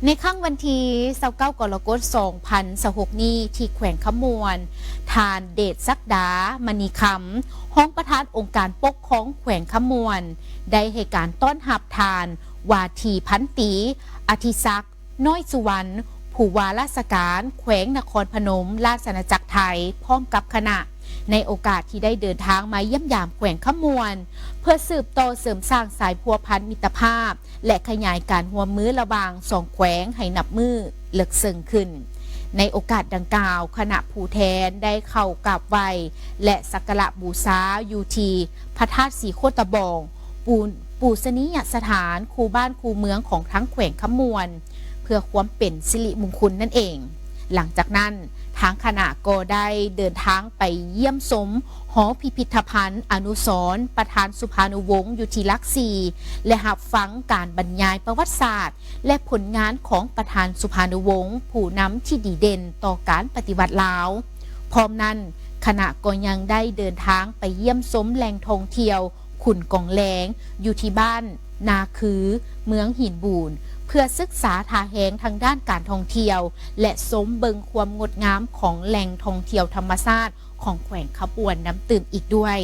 ในค่ำวันที่29กรกฎาคม2026นี้ที่แขวงขมวนทานเดชศักดามณีคำห้องประธานองค์การปกครองแขวงขมวนได้ให้การต้อนรับทานวาทีพันตีอธิศักดิ์น้อยสุวรรณผู้ว่าราชการแขวงนครพนมราชอาณาจักรไทยพร้อมกับคณะในโอกาสที่ได้เดินทางมาเยี่ยมยามแขวงขมวนเพื่อสืบต่อเสริมสร้างสายพัวพันมิตรภาพและขยายการร่วมมือระหว่างสองแขวงให้นับมือเลิกซึ้งขึ้นในโอกาสดังกล่าวคณะผู้แทนได้เข้ากราบไหว้และสักการะบูชาอยู่ที่พระธาตุสีโคตบองปูสนียสถานคูบ้านคูเมืองของทั้งแขวงขมวนเพื่อความเป็นสิริมงคลนั่นเองหลังจากนั้นทางคณะก็ได้เดินทางไปเยี่ยมชมหอพิพิธภัณฑ์อนุสรณ์ประธานสุภานุวงศ์อยู่ที่หลักสี่และรับฟังการบรรยายประวัติศาสตร์และผลงานของประธานสุภานุวงศ์ผู้นำที่ดีเด่นต่อการปฏิวัติลาวพร้อมนั้นคณะก็ยังได้เดินทางไปเยี่ยมชมแหล่งท่องเที่ยวขุนกองแหลงอยู่ที่บ้านนาคือเมืองหินบูนเพื่อศึกษาทาแหงทางด้านการท่องเที่ยวและสมเบิงความงดงามของแหล่งท่องเที่ยวธรรมชาติของแขวงขบวนน้ำตื่นอีกด้วย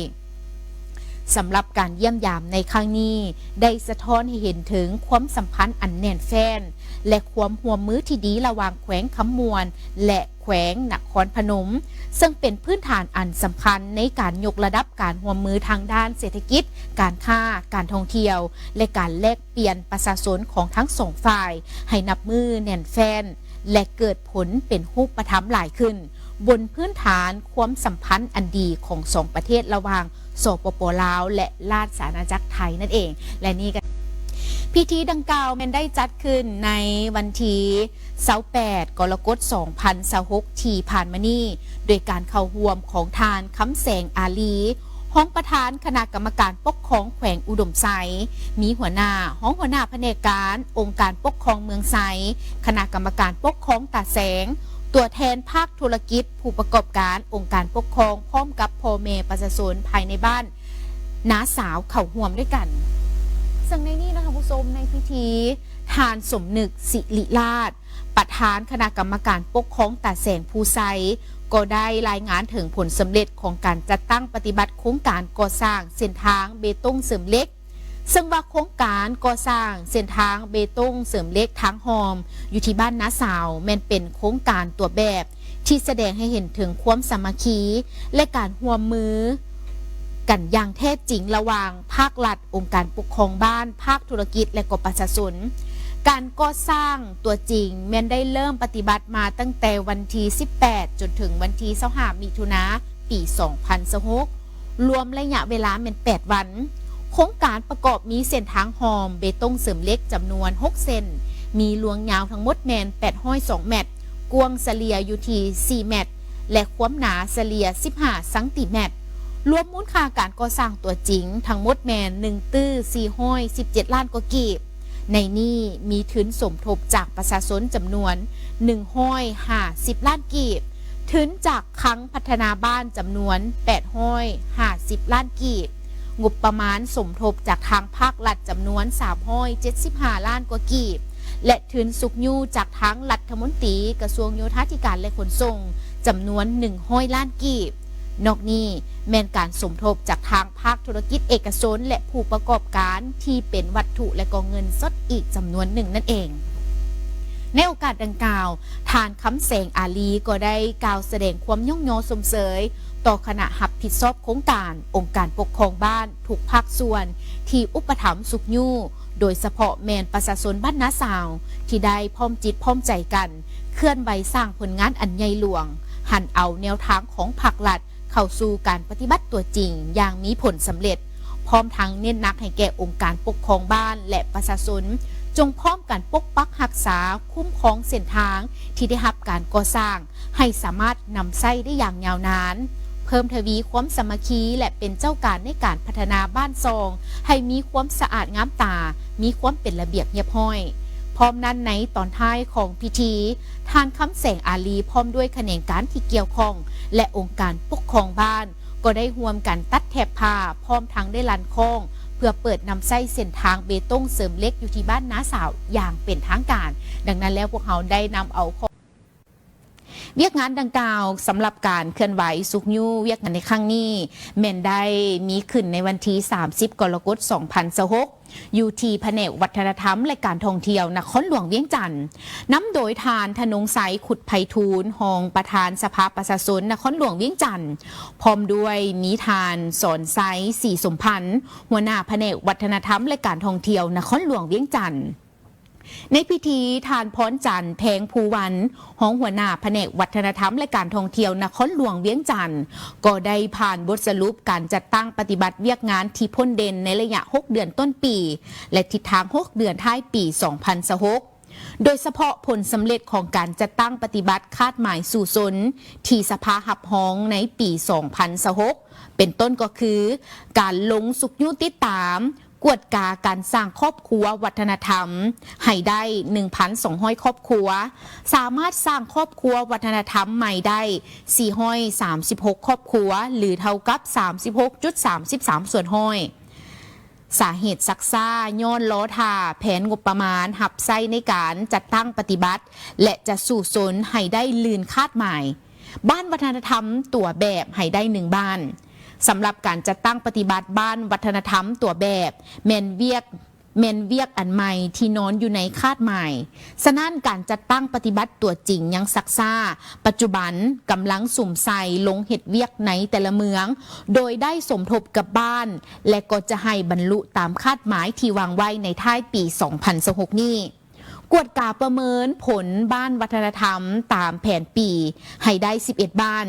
สำหรับการเยี่ยมยามในครั้งนี้ได้สะท้อนให้เห็นถึงความสัมพันธ์อันแน่นแฟ้นและความร่วมมือที่ดีระหว่างแขวงขมวนและแขวงนครพนมซึ่งเป็นพื้นฐานอันสำคัญในการยกระดับการร่วมมือทางด้านเศรษฐกิจการค้าการท่องเที่ยวและการแลกเปลี่ยนประชาชนของทั้งสองฝ่ายให้นับมือแน่นแฟ้นและเกิดผลเป็นรูปธรรมหลายขึ้นบนพื้นฐานความสัมพันธ์อันดีของสองประเทศระหว่างสปป.ลาวและราชอาณาจักรไทยนั่นเองและนี่ก็พิธีดังกล่าวมันได้จัดขึ้นในวันที่28กรกฎาคม2026ที่ผ่านมานี้โดยการเข้าร่วมของทานคำแสงอาลีห้องประธานคณะกรรมการปกครองแขวงอุดมไซมีหัวหน้าห้องหัวหน้าแผนกการองค์การปกครองเมืองไซคณะกรรมการปกครองตาแสงตัวแทนภาคธุรกิจผู้ประกอบการองค์การปกครองพร้อมกับพ่อแม่ประชาชนภายในบ้านน้าสาวเข่าห่วมด้วยกันซึ่งในนี้นะคะผู้ชมในพิธีทานสมนึกศิริราชประธานคณะกรรมการปกครองตาแสงภูไซก็ได้รายงานถึงผลสำเร็จของการจัดตั้งปฏิบัติโครงการก่อสร้างเส้นทางเบตงเสริมเหล็กซึ่งว่าโครงการก่อสร้างเส้นทางเบตงเสริมเหล็กทางหอมอยู่ที่บ้านน้าสาวแม่นเป็นโครงการตัวแบบที่แสดงให้เห็นถึงความสามัคคีและการร่วมมือกันอย่างแท้จริงระหว่างภาครัฐองค์การปกครองบ้านภาคธุรกิจและก็ประชาชนการก่อสร้างตัวจริงแม้นได้เริ่มปฏิบัติมาตั้งแต่วันที่18จนถึงวันที่25มิถุนายนปี2026รวมระยะเวลาเป็น8วันโครงการประกอบมีเส้นทางหอมเบตงเสริมเหล็กจำนวน6เส้นมีลวงยาวทั้งหมดแมน802เมตรกว้างเฉลี่ยอยู่ที่4เมตรและความหนาเฉลี่ย15เซนติเมตรรวมมูลค่าการก่อสร้างตัวจริงทั้งหมดแมน1ตื้อ417ล้านกว่ากีบในนี้มีทุนสมทบจากประชาชนจำนวน150ล้านกีบทุนจากครั้งพัฒนาบ้านจำนวน850ล้านกีบงบประมาณสมทบจากทางภาครัฐจำนวน375ล้านกว่ากีบและทุนสุกยูจากทางรัฐมนตรีกระทรวงโยธาธิการและขนส่งจำนวน100ล้านกีบนอกนี้แม้นการสมทบจากทางภาคธุรกิจเอกชนและผู้ประกอบการที่เป็นวัตถุและก็เงินสดอีกจำนวนหนึ่งนั่นเองในโอกาสดังกล่าวทานคำแสงอาลีก็ได้กล่าวแสดงความย่องยอสมเสยต่อคณะรับผิดชอบโครงการองค์การปกครองบ้านทุกภาคส่วนที่อุปถัมภ์สุขยู่โดยเฉพาะแมนประชาชนบ้านน้าสาวที่ได้พร้อมจิตพร้อมใจกันเคลื่อนไหวสร้างผลงานอันใหญ่หลวงหันเอาแนวทางของภาครัฐเข้าสู่การปฏิบัติตัวจริงอย่างมีผลสำเร็จพร้อมทั้งเน้นหนักให้แก่องค์การปกครองบ้านและประชาชนจงพร้อมกันปกปักรักษาคุ้มครองเส้นทางที่ได้รับการก่อสร้างให้สามารถนำใช้ได้อย่างยาวนานเพิ่มทวีความสามัคคีและเป็นเจ้าการในการพัฒนาบ้านซองให้มีความสะอาดงามตามีความเป็นระเบียบเรียบร้อยพร้อมนั้นในตอนท้ายของพิธีทานคำแสงอาลีพร้อมด้วยแขนงการที่เกี่ยวข้องและองค์การปกครองบ้านก็ได้ร่วมกันตัดแถบผ้าพร้อมทั้งได้ลันโค้ง พื่อเปิดนำไส้เส้นทางเบตงเสริมเหล็กอยู่ที่บ้านน้าสาวอย่างเป็นทางการดังนั้นแล้วพวกเขาได้นำเอาเวียกงานดังกล่าวสำหรับการเคลื่อนไหวสุกยูเวียกงานในครั้งนี้แม่นได้มีขึ้นในวันที่30 กรกฎาคม 2026อยู่ที่แผนกวัฒนธรรมและการท่องเที่ยวนครหลวงเวียงจันทน์นำโดยทานธนงไสขุดไพฑูรย์รองประธานสภาประชาชนนครหลวงเวียงจันทน์พร้อมด้วยมีทานสอนไซสีสมพันธ์หัวหน้าแผนกวัฒนธรรมและการท่องเที่ยวนครหลวงเวียงจันทน์ในพิธีทานพรจันทร์แพงภูวันห้องหัวหน้าแผนกวัฒนธรรมและการท่องเที่ยวนครหลวงเวียงจันทน์ก็ได้ผ่านบทสรุปการจัดตั้งปฏิบัติเวียกงานที่พ้นเด่นในระยะ6 เดือนต้นปีและทิศทาง6 เดือนท้ายปี 2026โดยเฉพาะผลสำเร็จของการจัดตั้งปฏิบัติคาดหมายสู่สนที่สภาหับห้องในปี 2026เป็นต้นก็คือการลงสุกยุติดตามกวดกาการสร้างครอบครัววัฒนธรรมให้ได้ 1,200 ครอบครัวสามารถสร้างครอบครัววัฒนธรรมใหม่ได้436 ครอบครัวหรือเท่ากับ 36.33 ส่วนห้อยสาเหตุซักซ่าย้อนล้อท่าแผนงบประมาณหับไส้ในการจัดตั้งปฏิบัติและจะสู่สนให้ได้ลื่นคาดหมายบ้านวัฒนธรรมตัวแบบให้ได้1 บ้านสำหรับการจัดตั้งปฏิบัติบ้านวัฒนธรรมตัวแบบแมนเวียกอันใหม่ที่นอนอยู่ในคาดหมายฉะนั้นการจัดตั้งปฏิบัติตัวจริงยังซักซ่าปัจจุบันกำลังสุ่มใส่ลงเห็ดเวียกในแต่ละเมืองโดยได้สมทบกับบ้านและก็จะให้บรรลุตามคาดหมายที่วางไว้ในท้ายปี 2026นี้กวดกาประเมินผลบ้านวัฒนธรรมตามแผนปีให้ได้11 บ้าน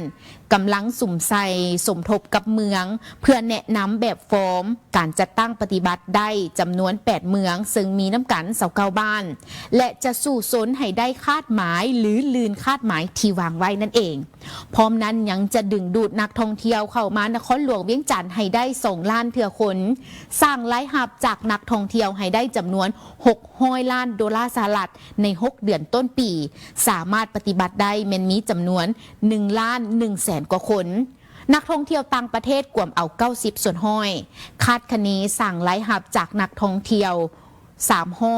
กำลังสุ่มใส่สมทบกับเมืองเพื่อแนะนำแบบฟอร์มการจัดตั้งปฏิบัติได้จำนวน8 เมืองซึ่งมีน้ำกัน29 บ้านและจะสู่สนให้ได้คาดหมายหรือลืนคาดหมายที่วางไว้นั่นเองพร้อมนั้นยังจะดึงดูดนักท่องเที่ยวเข้ามานครหลวงเวียงจันทน์ให้ได้2 ล้านเถื่อคนสร้างรายรับจากนักท่องเที่ยวให้ได้จำนวน$600 ล้านใน6 เดือนต้นปีสามารถปฏิบัติได้แม้นมีจำนวน1,100,000 กว่าคนนักท่องเที่ยวต่างประเทศกวมเอา90 ส่วนห้อยคาดคะเนสั่งรายรับจากนักท่องเที่ยว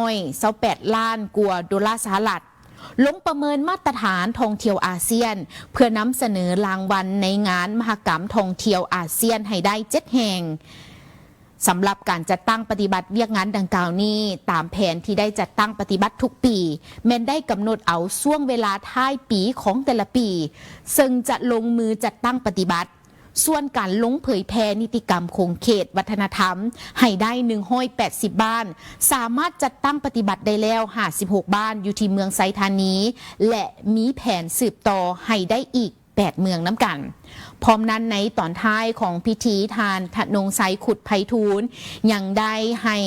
328 ล้านกว่าดอลลาร์สหรัฐลงประเมินมาตรฐานท่องเที่ยวอาเซียนเพื่อนำเสนอรางวัลในงานมหกรรมท่องเที่ยวอาเซียนให้ได้7 แห่งสำหรับการจัดตั้งปฏิบัติเวียกงานดังกล่าวนี้ตามแผนที่ได้จัดตั้งปฏิบัติทุกปีแม้นได้กำหนดเอาช่วงเวลาท้ายปีของแต่ละปีซึ่งจะลงมือจัดตั้งปฏิบัติส่วนการลงเผยแพร่นิติกรรมคงเขตวัฒนธรรมให้ได้180 บ้านสามารถจัดตั้งปฏิบัติได้แล้ว56 บ้านอยู่ที่เมืองไซธานีและมีแผนสืบต่อให้ได้อีก8 เมืองน้ำกันพร้อมนั้นในตอนท้ายของพิธีทานธนงไสขุดไพฑูรย์ยังได้ให้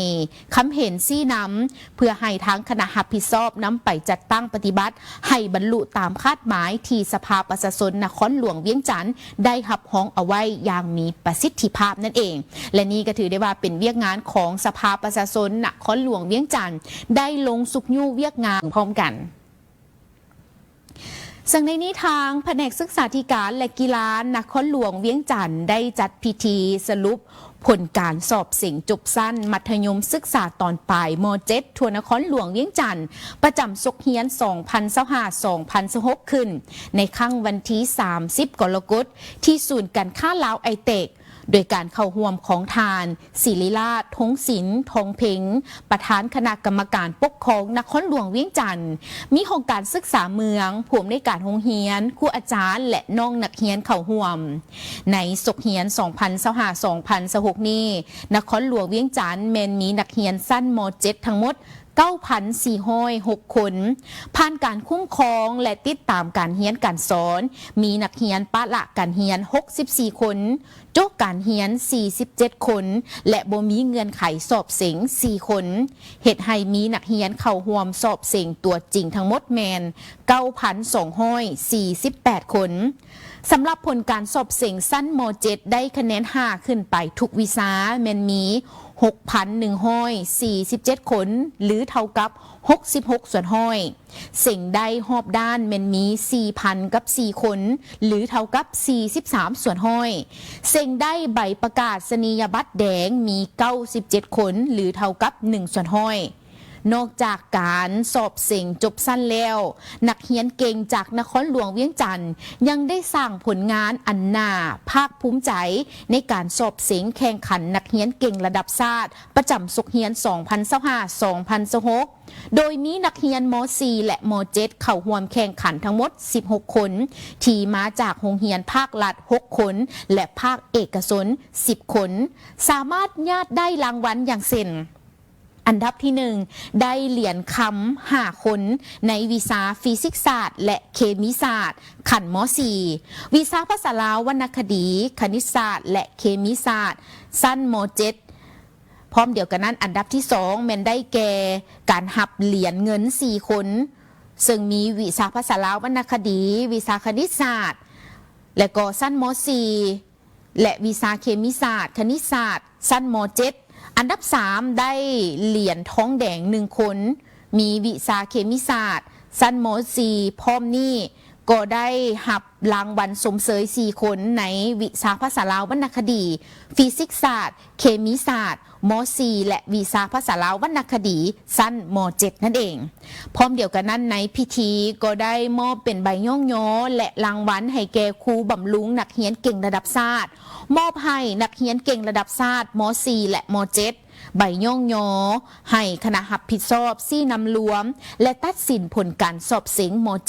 คำเห็นซี่นำเพื่อให้ทางคณะรับผิดชอบนำไปจัดตั้งปฏิบัติให้บรรลุตามคาดหมายที่สภาประชาชนนครหลวงเวียงจันทน์ได้รับห้องเอาไว้อย่างมีประสิทธิภาพนั่นเองและนี่ก็ถือได้ว่าเป็นเวียกงานของสภาประชาชนนครหลวงเวียงจันทน์ได้ลงสุกยู่เวียกงานพร้อมกันซึ่งในนี้ทางแผนกศึกษาธิการและกีฬานครหลวงเวียงจันทน์ได้จัดพิธีสรุปผลการสอบเสียงจบสั้นมัธยมศึกษาตอนปลายม.7 ทั่วนครหลวงเวียงจันทน์ประจำศกเฮียน 2025-2026 ขึ้นในค่ำวันที่ 30 กรกฎาคมที่ศูนย์การค้าลาวไอเทคโดยการเข้าร่วมของทานศิริราชทงศิลป์ทองเพ็งประธานคณะกรรมการปกครองนครหลวงเวียงจันทน์มีโครงการศึกษาเมืองผู้อำนวยการโรงเรียนครูอาจารย์และน้องนักเรียนเข้าร่วมในศกเฮียน 2025-2026 นี้นครหลวงเวียงจันทน์แม้นมีนักเรียนสั้นม.7 ทั้งหมด9,406 คนผ่านการคุ้มครองและติดตามการเรียนการสอนมีนักเรียนปะละการเรียน64 คนโจกการเรียน47 คนและบ่มีเงื่อนไขสอบเสียง4 คนเหตุให้มีนักเรียนเข้าร่วมสอบเสียงตัวจริงทั้งหมดแมน 9,248 คนสำหรับผลการสอบเสียงสั้นม.7 ได้คะแนน5ขึ้นไปทุกวิชาแมนมี 6,147 คนหรือเท่ากับ66ส่วนห้อยเสียงได้หอบด้านแม่นมี 4,000 กับ 4 คนหรือเท่ากับ43ส่วนห้อยเสียงได้ใบประกาศนียบัตรแดงมี97คนหรือเท่ากับ1ส่วนห้อยนอกจากการสอบเสียงจบสั้นแล้วนักเรียนเก่งจากนครหลวงเวียงจันทร์ยังได้สร้างผลงานอันน่าภาคภูมิใจในการสอบเสียงแข่งขันนักเรียนเก่งระดับชาติประจำศุกร์เรียน 2025-2026 โดยมีนักเรียนม .4 และม .7 เข้าร่วมแข่งขันทั้งหมด16คนที่มาจากโรงเรียนภาครัฐ6คนและภาคเอกชน10คนสามารถญาติได้รางวัลอย่างเช่นอันดับที่1ได้เหรียญคำ5คนในวิชาฟิสิกส์ศาสตร์และเคมีศาสตร์ขั้นม .4 วิชาภาษาลาววรรณคดีคณิตศาสตร์และเคมีศาสตร์ชั้นม .7 พร้อมเดียวกันนั้นอันดับที่2แม่นได้แก่การหับเหรียญเงิน4คนซึ่งมีวิชาภาษาลาววรรณคดีวิชาคณิตศาสตร์และก็ชั้นม .4 และวิชาเคมีศาสตร์คณิตศาสตร์ชั้นม .7อันดับ3ได้เหรียญทองแดง1คนมีวิชาเคมีศาสตร์ชั้นม .4 พร้อมนี้ก็ได้หับรางวัลสมเสย4คนในวิชาภาษาลาววรรณคดีฟิสิกส์ศาสตร์เคมีศาสตร์ม .4 และวิชาภาษาลาววรรณคดีชั้นม .7 นั่นเองพร้อมเดียวกันนั้นในพิธีก็ได้มอบเป็นใบย่องย้อและรางวัลให้แก่ครูบำรุงนักเรียนเก่งระดับชาติมอบให้นักเรียนเก่งระดับชาติม .4 และม .7 ใบย่องย้อให้คณะรับผิดชอบซี่นำรวมและตัดสินผลการสอบเสียงม .7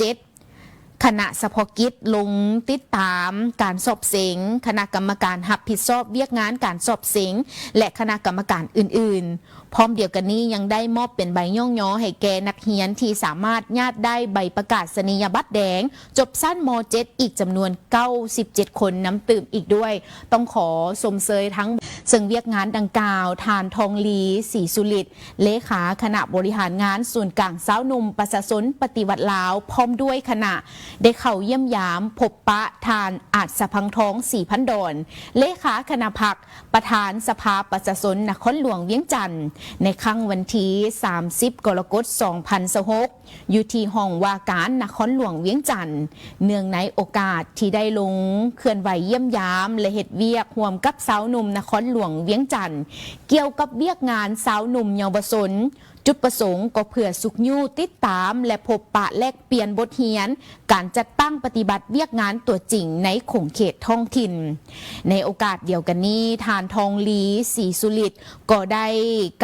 คณะเฉพาะกิจลงติดตามการสอบเสียงคณะกรรมการรับผิดชอบเวียกงานการสอบเสียงและคณะกรรมการอื่นๆพร้อมเดียวกันนี้ยังได้มอบเป็นใบย่องย้อให้แก่นักเรียนที่สามารถญาติได้ใบประกาศนียบัตรแดงจบสั้นม .7 อีกจำนวน97คนน้ำตื่มอีกด้วยต้องขอสมเสยทั้งซึ่งเวียกงานดังกล่าวทานทองลีศรีสุริตเลขาคณะบริหารงานส่วนกลางสาวหนุ่มประชาชนปฏิวัติลาวพร้อมด้วยคณะได้เข้าเยี่ยมยามพบปะทานอาจสะพังทอง4,000 ดอนเลขาคณะพรรคประธานสภาประชาชนนครหลวงเวียงจันทร์ในครั้งวันที่30 กรกฎาคม 2026อยู่ที่ห้องว่าการนครหลวงเวียงจันทร์เนื่องในโอกาสที่ได้ลงเคลื่อนไหวเยี่ยมยามและเฮ็ดเวียกร่วมกับสาวหนุ่มนครหลวงเวียงจันทร์เกี่ยวกับเวียกงานสาวหนุ่มเยาวชนจุดประสงค์ก็เพื่อสุขยู่ติดตามและพบปะแลกเปลี่ยนบทเรียนการจัดตั้งปฏิบัติเวียกงานตัวจริงในขงเขตท้องถิ่นในโอกาสเดียวกันนี้ทานทองลีศรีสุริตก็ได้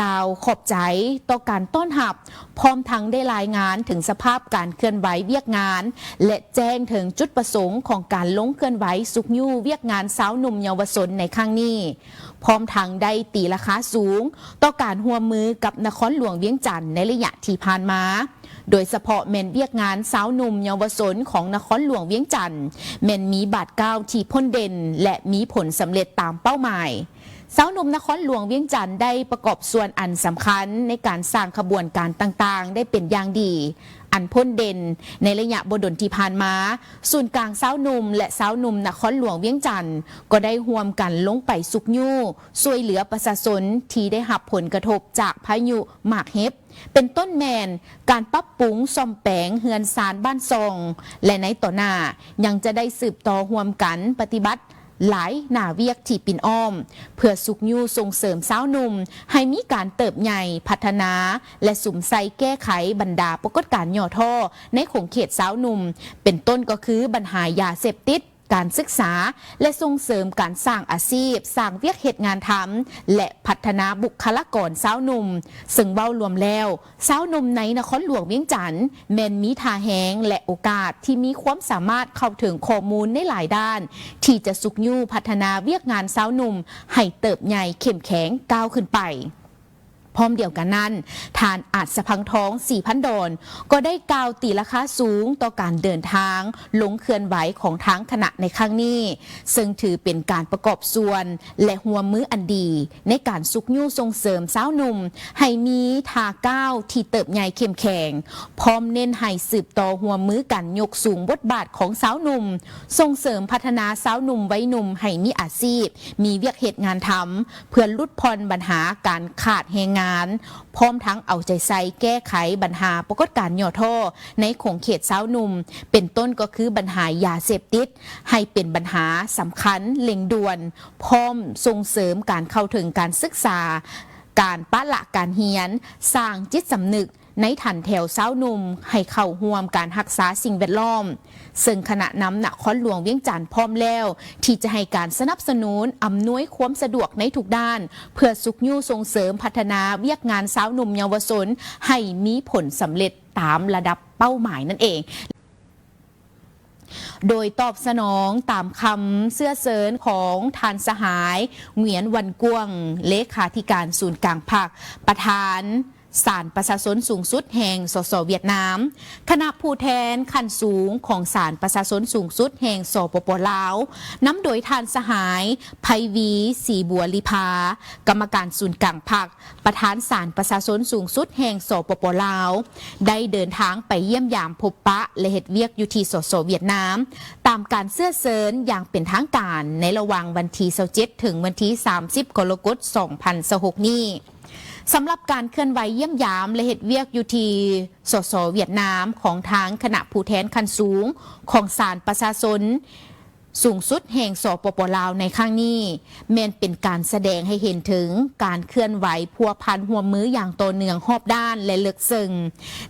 กล่าวขอบใจต่อการต้อนรับพร้อมทั้งได้รายงานถึงสภาพการเคลื่อนไหวเวียกงานและแจ้งถึงจุดประสงค์ของการลงเคลื่อนไหวสุขยู่เวียกงานสาวหนุ่มเยาวชนในครั้งนี้พร้อมทั้งได้ตีราคาสูงต่อการร่วมมือกับนครหลวงเวียงจันทร์ในระยะที่ผ่านมาโดยเฉพาะแม่นเวียกงานสาวหนุ่มเยาวชนของนครหลวงเวียงจันทร์แม่นมีบาดก้าวที่พ้นเด่นและมีผลสำเร็จตามเป้าหมายสาวหนุ่มนครหลวงเวียงจันทร์ได้ประกอบส่วนอันสำคัญในการสร้างขบวนการต่างๆได้เป็นอย่างดีอันพ้นเด่นในระยะบดลที่ผ่านมาศูนย์กลางสาวหนุ่มและสาวหนุ่มนครหลวงเวียงจันทร์ก็ได้ร่วมกันลงไปสุกยู่ช่วยเหลือประชาชนที่ได้รับผลกระทบจากพายุหมากเห็บเป็นต้นแมนการปรับปรุงซ่อมแปลงเฮือนซานบ้านซองและในต่อหน้ายังจะได้สืบต่อร่วมกันปฏิบัติหลายหน้าเวียกที่ปิ่นอ้อมเพื่อสุกยู่ส่งเสริมสาวหนุ่มให้มีการเติบใหญ่พัฒนาและสุมใส่แก้ไขบรรดาปรากฏการณ์ย่อท่อในขงเขตสาวหนุ่มเป็นต้นก็คือปัญหายาเสพติดการศึกษาและส่งเสริมการสร้างอาชีพสร้างเวียกเหตุงานทำและพัฒนาบุคลากรสาวหนุ่มซึ่งเว้ารวมแล้วสาวหนุ่มในนครหลวงเวียงจันทร์แม่นมีท่าแหงและโอกาสที่มีความสามารถเข้าถึงข้อมูลในหลายด้านที่จะสุกยู่พัฒนาเวียกงานสาวหนุ่มให้เติบใหญ่เข้มแข็งก้าวขึ้นไป พร้อมเดียวกันนั้นทานอาจสะพังท้อง 4,000 ดอนก็ได้กล่าวตีราคาสูงต่อการเดินทางลงเคลื่อนไหวของทางคณะในครั้งนี้ซึ่งถือเป็นการประกอบส่วนและหัวมืออันดีในการสุกยู่ส่งเสริมสาวหนุ่มให้มีทาก้าวที่เติบใหญ่เข้มแข็งพร้อมเน้นให้สืบต่อหัวมือกันยกสูงบทบาทของสาวหนุ่มส่งเสริมพัฒนาสาวหนุ่มวัยหนุ่มให้มีอาชีพมีเวียกเหตุงานทำเพื่อลดผ่อนปัญหาการขาดแรงงานพร้อมทั้งเอาใจใส่แก้ไขปัญหาปรากฏการณ์ย่อท่อในของเขตสาวหนุ่มเป็นต้นก็คือปัญหายาเสพติดให้เป็นปัญหาสำคัญเร่งด่วนพร้อมส่งเสริมการเข้าถึงการศึกษาการปะละการเรียนสร้างจิตสำนึกในฐานแถวสาวหนุ่มให้เข้าร่วมการรักษาสิ่งแวดล้อมซึ่งคณะนำนครหลวงเวียงจันทร์พร้อมแล้วที่จะให้การสนับสนุนอำนวยความสะดวกในทุกด้านเพื่อสุขยู่ส่งเสริมพัฒนาเวียกงานสาวหนุ่มเยาวชนให้มีผลสำเร็จตามระดับเป้าหมายนั่นเองโดยตอบสนองตามคำเสื้อเสริญของทานสหายเหวียนวันกวงเลขาธิการศูนย์กลางภาคประธานศาลประชาชนสูงสุดแห่งสสเวียดนามคณะผู้แทนขั้นสูงของศาลประชาชนสูงสุดแห่งสปป.ลาวนำโดยทานสหายไพวีศรีบัวลิภากรรมการศูนย์กลางภาคประธานศาลประชาชนสูงสุดแห่งสปป.ลาวได้เดินทางไปเยี่ยมยามพบปะและเฮ็ดเวียกอยู่ที่สสเวียดนามตามการเสื้อเสริญอย่างเป็นทางการในระหว่างวันที่27ถึงวันที่30กรกฎาคม2026นี้สำหรับการเคลื่อนไหวเยี่ยมยามและเฮ็ดเวียกอยู่ที่สสเวียดนามของทางคณะผู้แทนขั้นสูงของศาลประชาชนสูงสุดแห่งสปป.ลาวในครั้งนี้แม้นเป็นการแสดงให้เห็นถึงการเคลื่อนไหวพัวพันหัวมืออย่างต่อเนื่องรอบด้านและลึกซึ้ง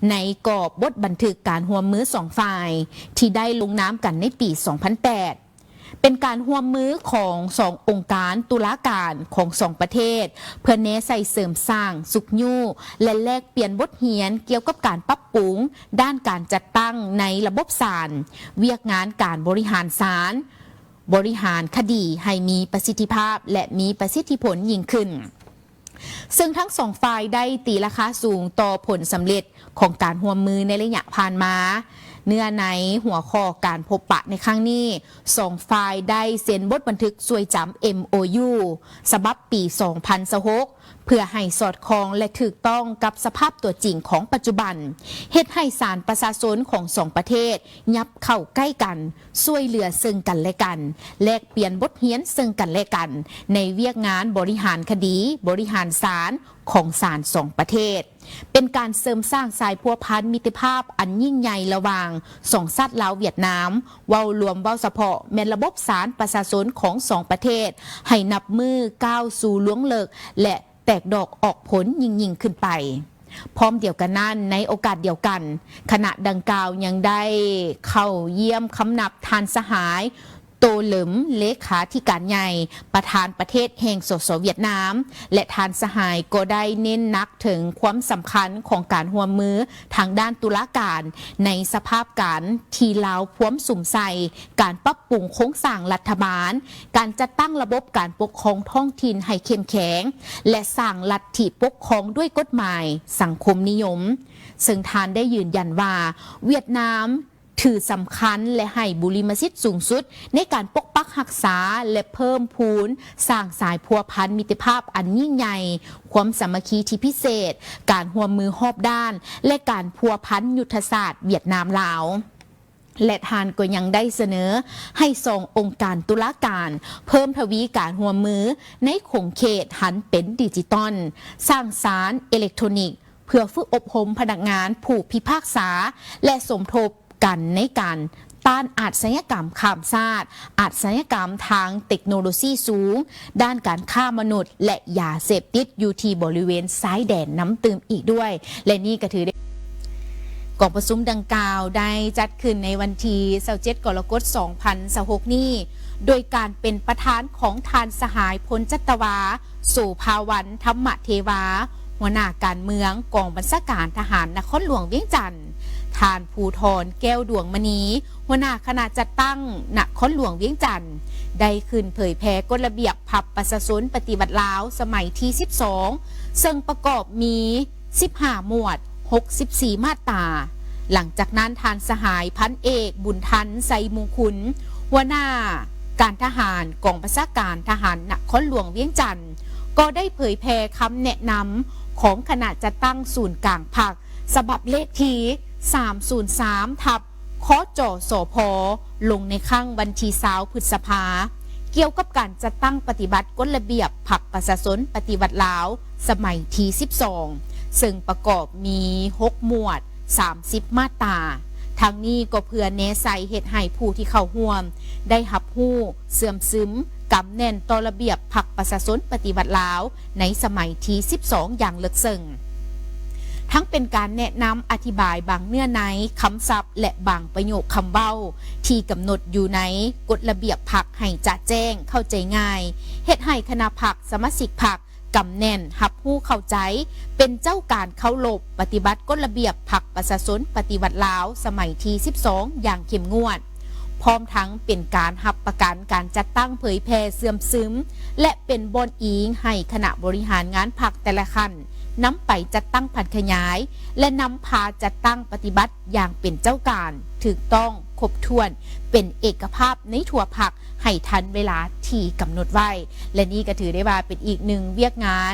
ในกรอบบทบันทึกการหัวมือสองฝ่ายที่ได้ลงนามกันในปี 2008เป็นการร่วมมือของ2องค์การตุลาการของ2ประเทศเพื่อเน้นใส่เสริมสร้างสุขยู่และแลกเปลี่ยนบทเรียนเกี่ยวกับการปรับปรุงด้านการจัดตั้งในระบบศาลเวียกงานการบริหารศาลบริหารคดีให้มีประสิทธิภาพและมีประสิทธิผลยิ่งขึ้นซึ่งทั้งสองฝ่ายได้ตีราคาสูงต่อผลสำเร็จของการร่วมมือในระยะผ่านมาเนื้อในหัวข้อการพบปะในครั้งนี้สองฝ่ายได้เซ็นบทบันทึกสวยจำ MOU ฉบับปี 2026 เพื่อให้สอดคล้องและถูกต้องกับสภาพตัวจริงของปัจจุบันเฮ็ดให้ศาลประชาชนของสองประเทศยับเข้าใกล้กันช่วยเหลือซึ่งกันและกันแลกเปลี่ยนบทเรียนซึ่งกันและกันในเวียกงานบริหารคดีบริหารศาลของศาลสองประเทศเป็นการเสริมสร้างสายพัวพันมิตรภาพอันยิ่งใหญ่ระหว่างสองชาติลาวเวียดนามเว้ารวมเว้าเฉพาะแม่นระบบศาลประชาชนของสองประเทศให้นับมือก้าวสู่ล่วงเลิกและแตกดอกออกผลยิ่งขึ้นไปพร้อมเดียวกันนั้นในโอกาสเดียวกันคณะดังกล่าวยังได้เข้าเยี่ยมคำนับทานสหายโตเหลิมเลขาธิการใหญ่ประธานประเทศแห่งสสเวียดนามและทานสหายก็ได้เน้นนักถึงความสำคัญของการร่วมมือทางด้านตุลาการในสภาพการที่ลาวพร้อมสุ่มใส่การปรับปรุงโครงสร้างรัฐบาลการจัดตั้งระบบการปกครองท้องถิ่นให้เข้มแข็งและสร้างลัทธิปกครองด้วยกฎหมายสังคมนิยมซึ่งทานได้ยืนยันว่าเวียดนามถือสำคัญและให้บุริมสิทธิ์สูงสุดในการปกปักรักษาและเพิ่มพูนสร้างสายพัวพันมิตรภาพอันยิ่งใหญ่ความสามัคคีที่พิเศษการร่วมมือรอบด้านและการพัวพันยุทธศาสตร์เวียดนามลาวและทานก็ยังได้เสนอให้ส่งองค์การตุลาการเพิ่มทวีการร่วมมือในขงเขตหันเป็นดิจิตอลสร้างสารอิเล็กทรอนิกส์เพื่อฝึกอบรมพนักงานผู้พิพากษาและสมทบกันในการต้านอาชญากรรมข้ามชาติอาชญากรรมทางเทคโนโลยีสูงด้านการฆ่ามนุษย์และยาเสพติดอยู่ที่บริเวณซ้ายแดนน้ำตืมอีกด้วยและนี่ก็ถือได้กองประชุมดังกล่าวได้จัดขึ้นในวันที่27กรกฎาคม2026นี้โดยการเป็นประธานของทานสหายพลจัตวาโสภาวันธรรมเทวาหัวหน้าการเมืองกองบัญชาการทหารนครหลวงเวียงจันทร์ทานภูธรแก้วดวงมณีหัวหน้าคณะจัดตั้งนครหลวงเวียงจันทร์ได้ขึ้นเผยแพร่กฎระเบียบผับประชาชนปฏิบัติลาวสมัยที่12 ซึ่งประกอบมี15หมวด64มาตราหลังจากนั้นทานสหายพันเอกบุญทันไซมงคุณหัวหน้าการทหารกองบัญชาการทหารนครหลวงเวียงจันทน์ก็ได้เผยแพร่คำแนะนำของคณะจัดตั้งศูนย์กลางพรรคฉบับเลขที่303ทับคจสพลงในข้างวันที่20พฤษภาเกี่ยวกับการจัดตั้งปฏิบัติกฎระเบียบพรรคประชาชนปฏิวัติลาวสมัยที่12ซึ่งประกอบมี6หมวด30มาตราทางนี้ก็เพื่อแนใส่เหตุให้ผู้ที่เข้าร่วมได้รับรู้เสื่อมซึมกำแน่นต่อระเบียบพรรคประชาชนปฏิวัติลาวในสมัยที่12อย่างลึกซึ้งทั้งเป็นการแนะนำอธิบายบางเนื้อในคำศัพท์และบางประโยคคำเบ้าที่กำหนดอยู่ในกฎระเบียบพรรคให้จะแจ้งเข้าใจง่ายเฮ็ดให้คณะพรรคสมาชิกพรรคกำแน่นหับผู้เข้าใจเป็นเจ้าการเคารพปฏิบัติกฎระเบียบพรรคประชาชนปฏิวัติลาวสมัยที่12อย่างเข้มงวดพร้อมทั้งเป็นการหับประกันการจัดตั้งเผยแพร่เสื่อมซึมและเป็นบอนอิงให้คณะบริหารงานพรรคแต่ละขั้นนำไปจัดตั้งผันขยายและนำพาจัดตั้งปฏิบัติอย่างเป็นเจ้าการถูกต้องครบถ้วนเป็นเอกภาพในทั่วพรรคให้ทันเวลาที่กำหนดไว้และนี่ก็ถือได้ว่าเป็นอีกหนึ่งเวียกงาน